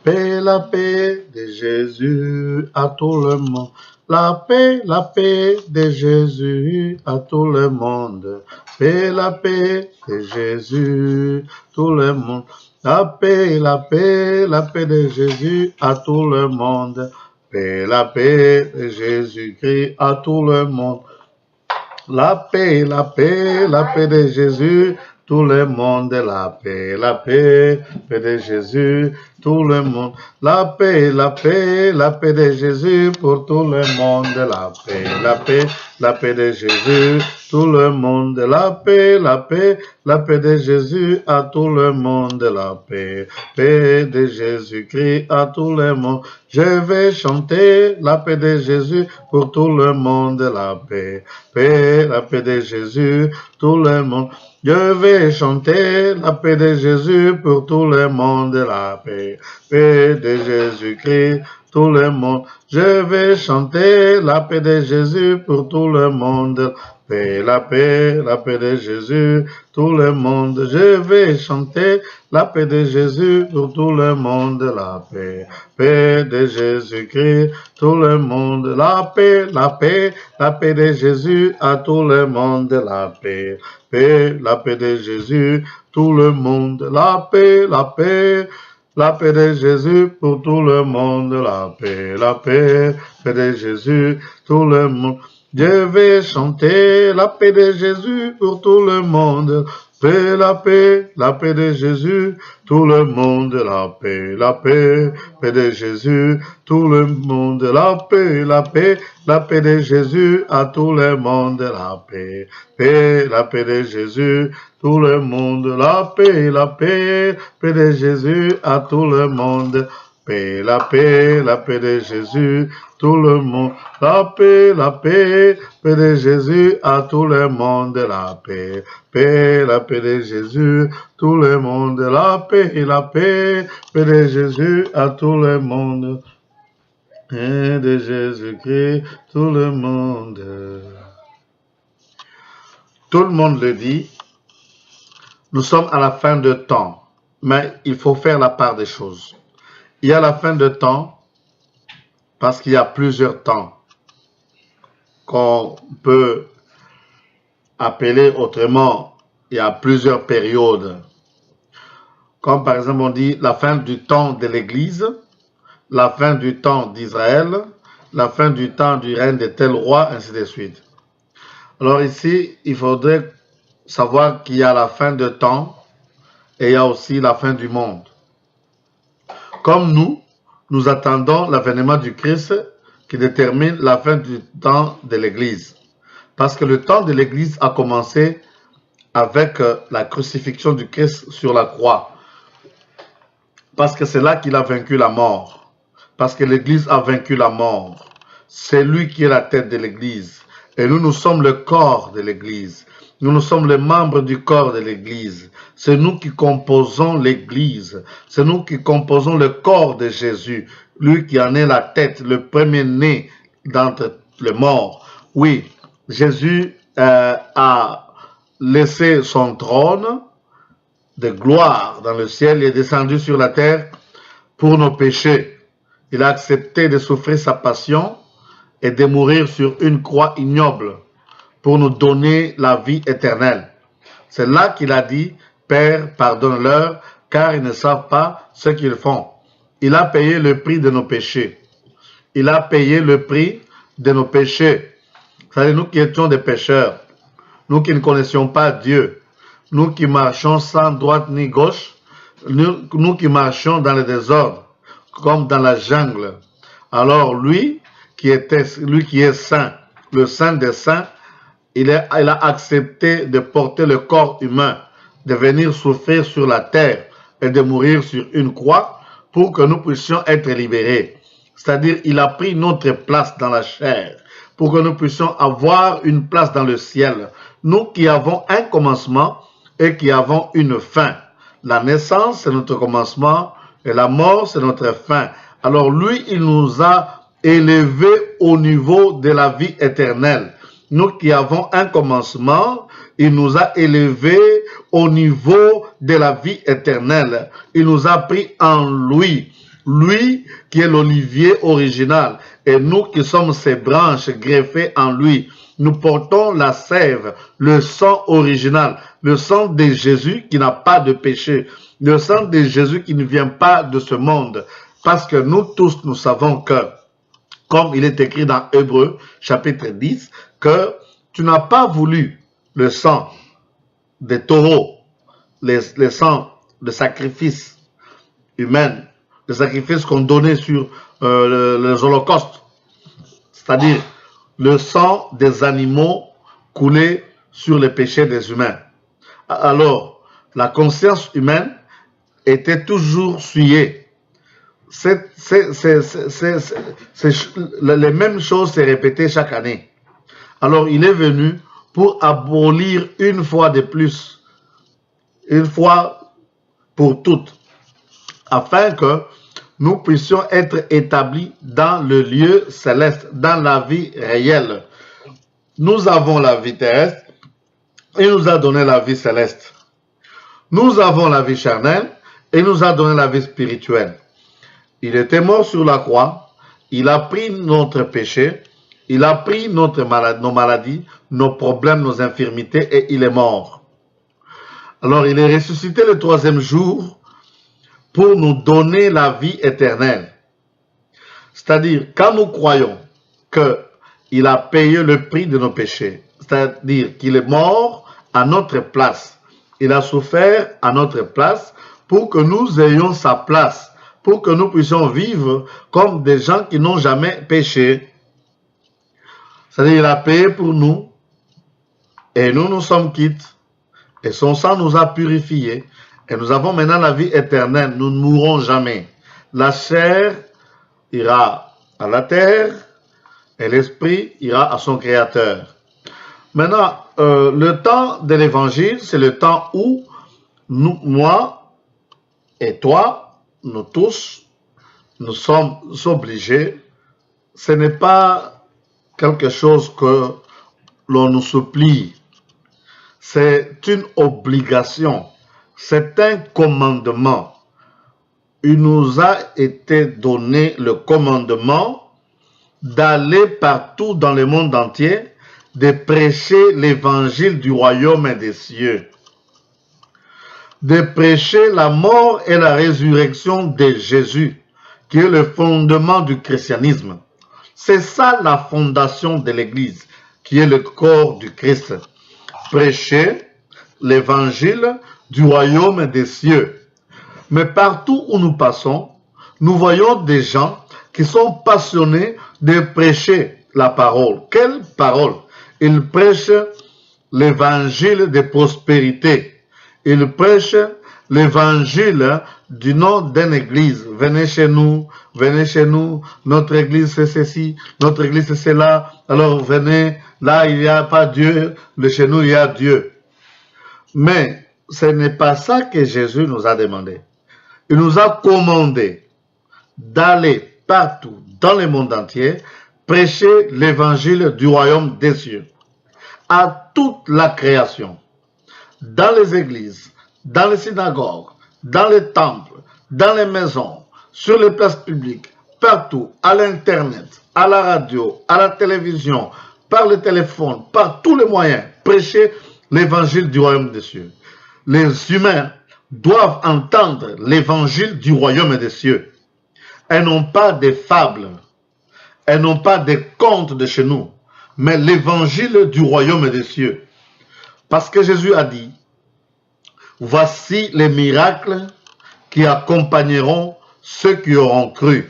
la paix de Jésus à tout le monde. La paix de Jésus à tout le monde. La paix de Jésus, tout le monde. La paix de Jésus à tout le monde. La paix de Jésus-Christ à tout le monde. La paix de Jésus, tout le monde. La paix de Jésus, tout le monde. La paix de Jésus pour tout le monde. La paix de Jésus, tout le monde. La paix de Jésus à tout le monde. La paix de Jésus-Christ à tout le monde. Je vais chanter la paix de Jésus pour tout le monde. La paix de Jésus, tout le monde. Je vais chanter la paix de Jésus pour tout le monde. La paix de Jésus-Christ, tout le monde. Je vais chanter la paix de Jésus pour tout le monde. La paix de Jésus, tout le monde. Je vais chanter la paix de Jésus pour tout le monde. La paix de Jésus-Christ, tout le monde. La paix de Jésus à tout le monde. La paix de Jésus, tout le monde. La paix de Jésus pour tout le monde. La paix de Jésus, tout le monde. Je vais chanter la paix de Jésus pour tout le monde. La paix de Jésus, tout le monde. La paix de Jésus, tout le monde. La paix de Jésus à tout le monde. La paix de Jésus, tout le monde. La paix de Jésus à tout le monde. La paix de Jésus, tout le monde. La paix de Jésus à tout le monde. La paix de Jésus, tout le monde. La paix de Jésus à tout le monde. Et de Jésus-Christ, tout le monde. Tout le monde le dit. Nous sommes à la fin de temps, mais il faut faire la part des choses. Il y a la fin de temps parce qu'il y a plusieurs temps qu'on peut appeler autrement. Il y a plusieurs périodes. Comme par exemple on dit la fin du temps de l'Église, la fin du temps d'Israël, la fin du temps du règne de tel roi, ainsi de suite. Alors ici, il faudrait savoir qu'il y a la fin de temps et il y a aussi la fin du monde. Comme nous attendons l'avènement du Christ qui détermine la fin du temps de l'Église. Parce que le temps de l'Église a commencé avec la crucifixion du Christ sur la croix. Parce que c'est là qu'il a vaincu la mort. Parce que l'Église a vaincu la mort. C'est lui qui est la tête de l'Église. Et nous sommes le corps de l'Église. Nous sommes les membres du corps de l'Église. C'est nous qui composons l'Église. C'est nous qui composons le corps de Jésus. Lui qui en est la tête, le premier-né d'entre les morts. Oui, Jésus a laissé son trône de gloire dans le ciel et est descendu sur la terre pour nos péchés. Il a accepté de souffrir sa passion et de mourir sur une croix ignoble pour nous donner la vie éternelle. C'est là qu'il a dit, Père, pardonne-leur, car ils ne savent pas ce qu'ils font. Il a payé le prix de nos péchés. Il a payé le prix de nos péchés. C'est-à-dire nous qui étions des pécheurs, nous qui ne connaissions pas Dieu, nous qui marchions sans droite ni gauche, nous qui marchions dans le désordre, comme dans la jungle. Alors lui qui est saint, le saint des saints, il a accepté de porter le corps humain, de venir souffrir sur la terre et de mourir sur une croix pour que nous puissions être libérés. C'est-à-dire, il a pris notre place dans la chair pour que nous puissions avoir une place dans le ciel. Nous qui avons un commencement et qui avons une fin. La naissance, c'est notre commencement et la mort, c'est notre fin. Alors lui, il nous a élevés au niveau de la vie éternelle. Nous qui avons un commencement, il nous a élevés au niveau de la vie éternelle. Il nous a pris en lui. lui qui est l'olivier original, et nous qui sommes ses branches greffées en lui. Nous portons la sève, le sang original, le sang de Jésus qui n'a pas de péché, le sang de Jésus qui ne vient pas de ce monde. Parce que nous tous, nous savons que, comme il est écrit dans Hébreux, chapitre 10, que tu n'as pas voulu le sang des taureaux, les sangs de sacrifices humains, les sacrifices qu'on donnait sur les holocaustes, c'est-à-dire le sang des animaux coulé sur les péchés des humains. Alors, la conscience humaine était toujours souillée. Les mêmes choses se répétaient chaque année. Alors, il est venu pour abolir une fois de plus, une fois pour toutes, afin que nous puissions être établis dans le lieu céleste, dans la vie réelle. Nous avons la vie terrestre, il nous a donné la vie céleste. Nous avons la vie charnelle, et il nous a donné la vie spirituelle. Il était mort sur la croix, il a pris notre péché, il a pris nos maladies, nos problèmes, nos infirmités, et il est mort. Alors il est ressuscité le troisième jour, pour nous donner la vie éternelle. C'est-à-dire, quand nous croyons qu'il a payé le prix de nos péchés, c'est-à-dire qu'il est mort à notre place, il a souffert à notre place pour que nous ayons sa place, pour que nous puissions vivre comme des gens qui n'ont jamais péché. C'est-à-dire, il a payé pour nous, et nous nous sommes quittes, et son sang nous a purifiés. Et nous avons maintenant la vie éternelle. Nous ne mourrons jamais. La chair ira à la terre et l'esprit ira à son créateur. Maintenant, le temps de l'évangile, c'est le temps où nous, moi et toi, nous tous, nous sommes obligés. Ce n'est pas quelque chose que l'on nous supplie. C'est une obligation. C'est un commandement. Il nous a été donné le commandement d'aller partout dans le monde entier, de prêcher l'évangile du royaume des cieux, de prêcher la mort et la résurrection de Jésus, qui est le fondement du christianisme. C'est ça la fondation de l'Église, qui est le corps du Christ. Prêcher l'évangile du royaume des cieux. Mais partout où nous passons, nous voyons des gens qui sont passionnés de prêcher la parole. Quelle parole? Ils prêchent l'évangile de prospérité. Ils prêchent l'évangile du nom d'une église. Venez chez nous, notre église c'est ceci, notre église c'est cela. Alors venez, là il n'y a pas Dieu, mais chez nous il y a Dieu. Mais ce n'est pas ça que Jésus nous a demandé. Il nous a commandé d'aller partout dans le monde entier prêcher l'évangile du royaume des cieux à toute la création, dans les églises, dans les synagogues, dans les temples, dans les maisons, sur les places publiques, partout, à l'internet, à la radio, à la télévision, par le téléphone, par tous les moyens, prêcher l'évangile du royaume des cieux. Les humains doivent entendre l'évangile du royaume des cieux. Elles n'ont pas des fables, elles n'ont pas des contes de chez nous, mais l'évangile du royaume des cieux. Parce que Jésus a dit, voici les miracles qui accompagneront ceux qui auront cru.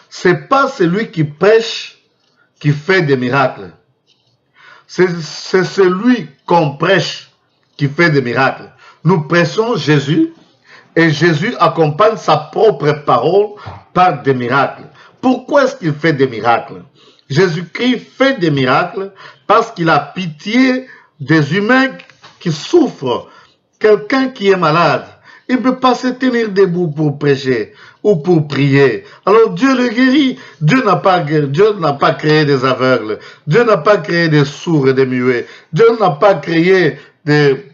Ce n'est pas celui qui prêche qui fait des miracles. C'est celui qu'on prêche qui fait des miracles. Nous prêchons Jésus et Jésus accompagne sa propre parole par des miracles. Pourquoi est-ce qu'il fait des miracles? Jésus-Christ fait des miracles parce qu'il a pitié des humains qui souffrent. Quelqu'un qui est malade, il ne peut pas se tenir debout pour prêcher ou pour prier. Alors Dieu le guérit. Dieu n'a pas créé des aveugles. Dieu n'a pas créé des sourds et des muets. Dieu n'a pas créé des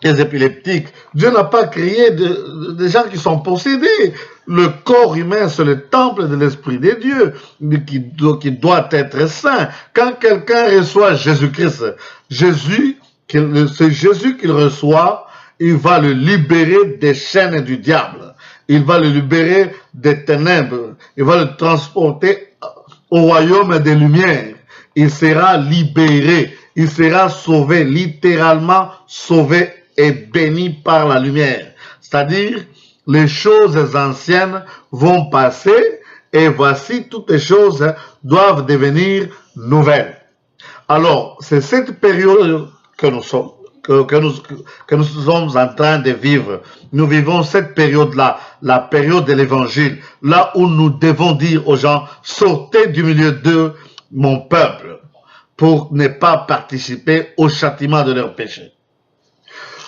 des épileptiques. Dieu n'a pas créé des gens qui sont possédés. Le corps humain, c'est le temple de l'Esprit de Dieu qui doit être saint. Quand quelqu'un reçoit Jésus-Christ, c'est Jésus qu'il reçoit, il va le libérer des chaînes du diable. Il va le libérer des ténèbres. Il va le transporter au royaume des lumières. Il sera libéré. Il sera sauvé, littéralement sauvé et béni par la lumière. C'est-à-dire, les choses anciennes vont passer et voici toutes les choses doivent devenir nouvelles. Alors, c'est cette période que nous sommes en train de vivre. Nous vivons cette période-là, la période de l'évangile, là où nous devons dire aux gens, sortez du milieu de mon peuple pour ne pas participer au châtiment de leurs péchés.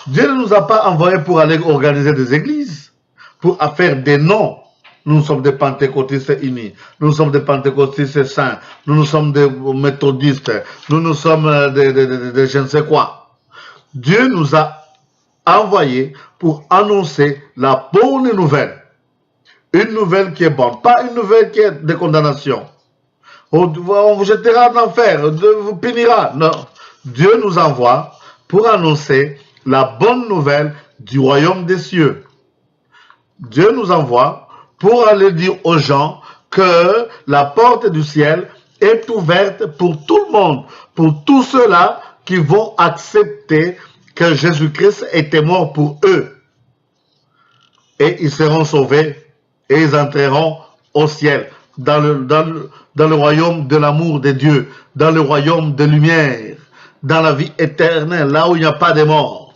Dieu ne nous a pas envoyés pour aller organiser des églises, pour faire des noms. Nous sommes des pentecôtistes unis, nous sommes des pentecôtistes saints, nous sommes des méthodistes, nous sommes des je ne sais quoi. Dieu nous a envoyés pour annoncer la bonne nouvelle. Une nouvelle qui est bonne, pas une nouvelle qui est de condamnation. On vous jettera en enfer, on vous punira. Non. Dieu nous envoie pour annoncer la bonne nouvelle du royaume des cieux. Dieu nous envoie pour aller dire aux gens que la porte du ciel est ouverte pour tout le monde, pour tous ceux-là qui vont accepter que Jésus-Christ était mort pour eux. Et ils seront sauvés et ils entreront au ciel, dans le royaume de l'amour de Dieu, dans le royaume de lumière, dans la vie éternelle, là où il n'y a pas de mort.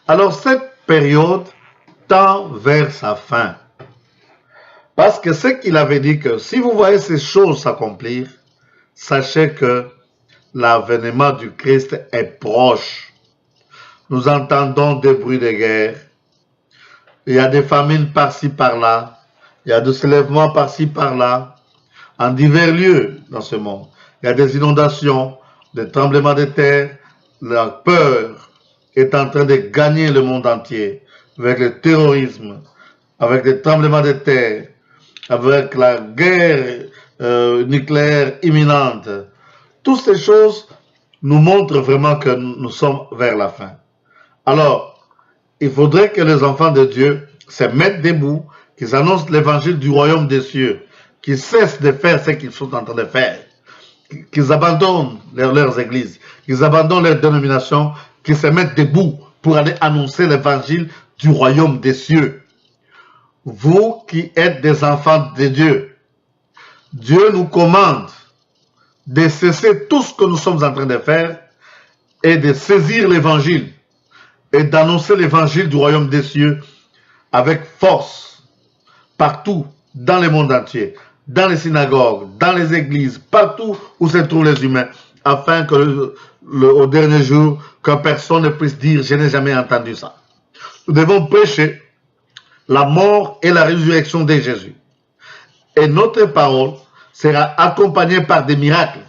Alors cette période tend vers sa fin. Parce que ce qu'il avait dit que si vous voyez ces choses s'accomplir, sachez que l'avènement du Christ est proche. Nous entendons des bruits de guerre. Il y a des famines par-ci par-là. Il y a des soulèvements par-ci par-là. En divers lieux dans ce monde. Il y a des inondations, des tremblements de terre. La peur est en train de gagner le monde entier. Avec le terrorisme, avec des tremblements de terre, avec la guerre nucléaire imminente. Toutes ces choses nous montrent vraiment que nous sommes vers la fin. Alors, il faudrait que les enfants de Dieu se mettent debout, qu'ils annoncent l'évangile du royaume des cieux, qu'ils cessent de faire ce qu'ils sont en train de faire, qu'ils abandonnent leurs églises, qu'ils abandonnent leurs dénominations, qu'ils se mettent debout pour aller annoncer l'évangile du royaume des cieux. Vous qui êtes des enfants de Dieu, Dieu nous commande de cesser tout ce que nous sommes en train de faire et de saisir l'évangile et d'annoncer l'évangile du royaume des cieux avec force partout dans le monde entier, dans les synagogues, dans les églises, partout où se trouvent les humains, afin que au dernier jour, que personne ne puisse dire « je n'ai jamais entendu ça ». Nous devons prêcher la mort et la résurrection de Jésus. Et notre parole sera accompagnée par des miracles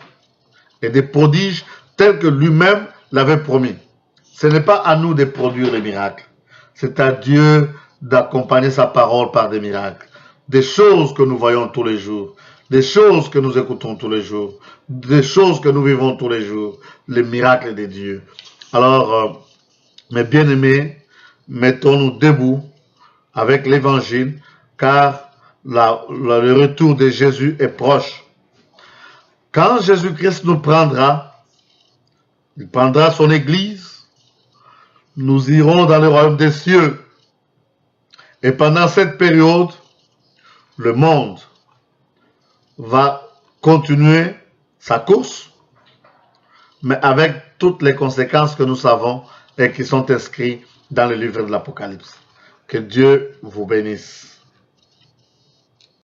et des prodiges tels que lui-même l'avait promis. Ce n'est pas à nous de produire les miracles. C'est à Dieu d'accompagner sa parole par des miracles. Des choses que nous voyons tous les jours. Des choses que nous écoutons tous les jours. Des choses que nous vivons tous les jours. Les miracles de Dieu. Alors, mes bien-aimés, mettons-nous debout avec l'évangile, car le retour de Jésus est proche. Quand Jésus-Christ nous prendra, il prendra son église, nous irons dans le royaume des cieux. Et pendant cette période, le monde va continuer sa course, mais avec toutes les conséquences que nous savons et qui sont inscrites dans le livre de l'Apocalypse. Que Dieu vous bénisse.